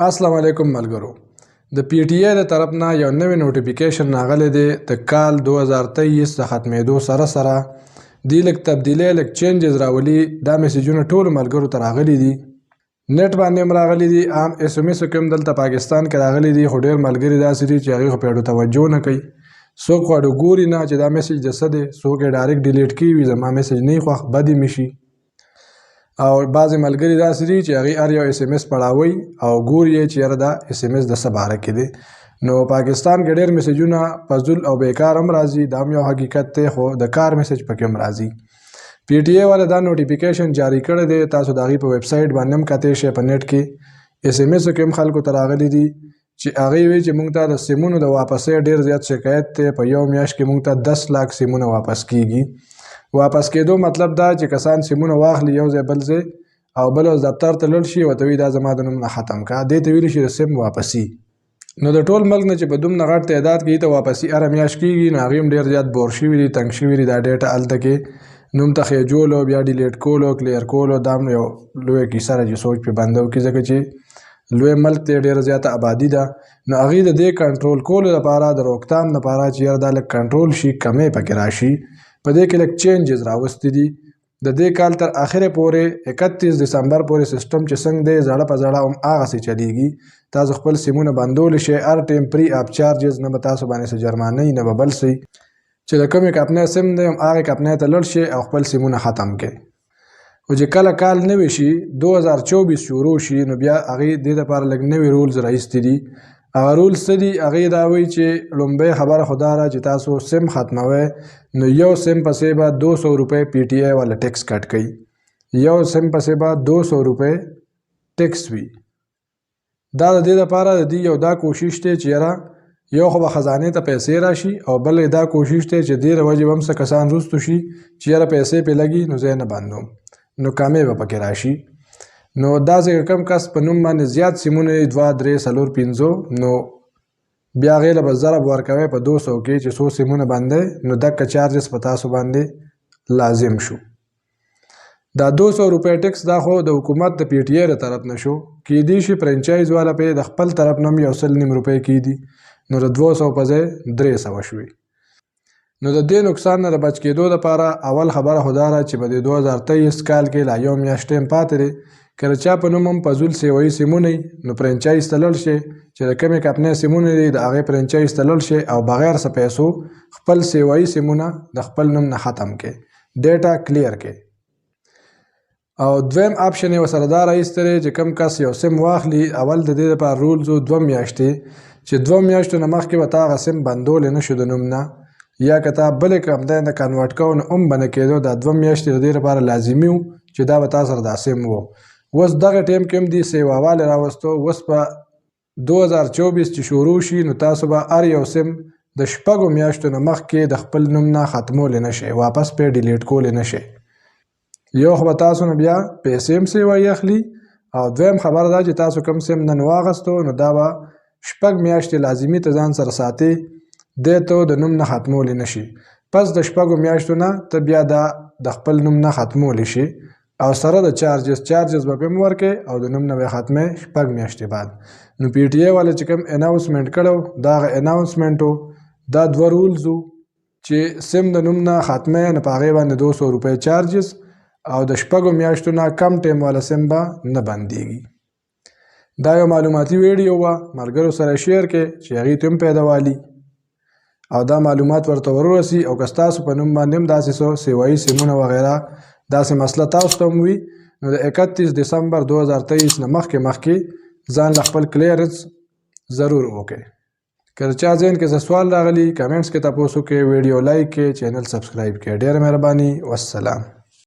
السلام علیکم ملګرو. د پی ټی آی د طرف نه یو نوی نوټیفیکیشن راغلی دی د کال 2023 د ختمېدو سره سره دی لږ تبدیلی لږ چینجز راولي. دا میسیجونه ټولو ملګرو ته راغلي دي، نیټ باندې هم راغلي دي، عام اس ام اس کې هم دلته پاکستان کې راغلي دي، خو ډېر ملګري داسې دي چې هغوی خو پرې توجه نه کوي. څوک خو اډو ګوري نه چې دا میسیج د څه دی، څوک یې ډایرکټ ډیلیټ کوي، زما میسیج نه خوښ بد یې مشي. او بعضې ملګري داسې دي چې هغوی هر یو اس ام اس پړاوی او ګوري یې چې یاره دا اس ام اس د څه باره کې دی. نو پاکستان کې ډېر میسیجونه فضول او بیکار هم راځي، دا هم یو حقیقت دی، خو د کار میسیج پکې هم راځي. پی ټی آی والا دا نوټیفیکیشن جاری کړی دی، تاسو د هغوی په ویب سایټ باندې هم کتی شئ، په نیټ کې اس ام اسو کې هم خلکو ته راغلي دي چې هغوی وایي چې موږ ته د سیمونو د واپسۍ ډېر زیات شکایت دی. په یو میاشت کې موږ ته 10 لاک سیمونه واپس کیږي. واپس کېدو مطلب دا چې کسان سیمونه واخلي یو ځای بل ځای او بل اوس دفتر ته لاړ شي، ورته وایي دا زما د نوم نه ختم کړه، دې ته ویلی شي د سیم واپسي. نو د ټول ملک نه چې په دومره غټ تعداد کې ته واپسي هره میاشت کېږي، نو هغوی هم ډېر زیات بور شوي دي، تنګ شوي دي. دا ډیټا هلته کې نوم ته خېجولو، بیا ډیلیټ کولو، کلیر کولو، دا هم یو لویه کیسه ده چې سوچ پې بنده وکړي، ځکه چې لوی ملک دی، ډېره زیاته آبادي ده. نو هغوی د دې کنټرول کولو لپاره، د روکتام لپاره چې یاره دا لږ کنټرول شي، کمی پکې راشي، په دې کې لږ چینجز راوستي دي. د دې کال تر اخره پورې 31 دسمبر پورې سیستم چې څنګه دی زړه په زړه هم هغسې چلیږي. تاسو خپل سیمونه بندولی شئ هر ټایم فری اپ چارجز، نه به تاسو باندې څه جرمانۍ نه به بل څه چې د کومې کمپنۍ سیم دی هم هغې کمپنۍ ته لاړ شئ او خپل سیمونه ختم کړئ. خو چې کله کال نوی شي 2024 شروع شي، نو بیا هغوی دې دپاره لږ نوي رولز راایستي دي. هغه رولز څه دي؟ هغوی دا وایي چې لومبۍ خبره خو دا ده چې تاسو سیم ختموئ نو یو سیم پسې به 200 روپۍ پی ټی آی والا ټیکس کټ کوي، یو سیم پسې به 200 روپۍ ټیکس وي. دا د دې دپاره د دې یو دا کوشش دی چې یاره یو خو به خزانې ته پیسې راشي، او بل دا کوشش دی چې دې وجې به هم څه کسان وروستو شي چې یاره پیسې پې لګي نو زه یې نه بندوم، نو کامې به پکې راشي. نو داسې کم کس په نوم باندې زیات سیمونه 2 3 4 5 نو بیا هغې له به ضرب ورکوئ په 200 کې چې څو سیمونه بندوئ، نو دکه چارجز په تاسو باندې لازم شو. دا 200 روپۍ ټیکس دا خو د حکومت د پی ټی آی له طرف نه شو، کیدی شي فرنچایز والا پې د خپل طرف نه هم 1.5 روپۍ کیدي، نو د 200 په ځای 300 شوي. نو د دې نقصان نه د بچ کېدو لپاره اول خبره خو دا ده چې په دې 2023 کال کې لا یو میاشت ټایم پاتې دی. که د چا په نوم هم فضول سیوایي سیمونه نو فرنچایز ته لاړ شئ، چې د کومې کمپنۍ سیمونه دي د هغې فرنچایز ته لاړ شئ او بغیر څه پیسو خپل سیوایي سیمونه د خپل نوم نه ختم کړئ، ډیټا کلیر کړئ. او دویم آپشن یې ورسره دا راایستی دی چې کوم کس یو سیم واخلي، اول د دې دپاره رولز 2 میاشتې چې 2 میاشتو نه مخکې به تا هغه سیم بندولی نه شو د نوم نه، یا که تا بلې کمپنۍ نه کنورټ کوو نو هم به نه کېدو. دا 2 میاشتې د دې لپاره لازمي وو چې دا به تا سره دا سیم وو. اوس دغه ټایم کې هم دې سیواوالی راوستو. اوس په 2024 چې شروع شي نو تاسو به هر یو سیم د 6 میاشتو نه مخکې د خپل نوم نه ختمولی نه شئ، واپس پې ډیلیټ کولی نه شئ. یو خو به تاسو نه بیا پیسې هم سیوایي اخلي، او دویم خبره دا چې تاسو کوم سیم نن واغستو نو دا به 6 میاشتې لازمي ته ځان سره ساتي، دې ته د نوم نه ختمولی نه شي. پس د 6 میاشتو نه ته بیا دا د خپل نوم نه ختمولی شي، او سره د چارجز به هم ورکړئ او د نوم نه به یې ختمئ 6 میاشتې بعد. نو پی ټی آی والا چې کوم اناونسمنټ کړی دا هغه اناونسمنټ و، دا 2 رولز و چې سیم د نوم نه ختمئ نو په هغې باندې 200 روپۍ چارجز، او د 6 میاشتو نه کم ټایم والا سیم به نه بندېږي. دا یو معلوماتي ویډیو وه، ملګرو سره شیر کړئ چې هغوی ته هم پیدا والي او دا معلومات ورته ورورسي. او که ستاسو په نوم باندې هم داسې څه سیوایي سیمونه وغیره داسې مسله تاسو ته هم وي نو د 31 دسمبر 2023 نه مخکې ځان له خپل کلیرنس ضرور وکړئ. که د چا ذهن کې څه سوال راغلی کمنټس کې تپوس وکړئ، ویډیو لایک کړئ، چینل سبسکرایب کړئ. ډېره مهرباني، والسلام.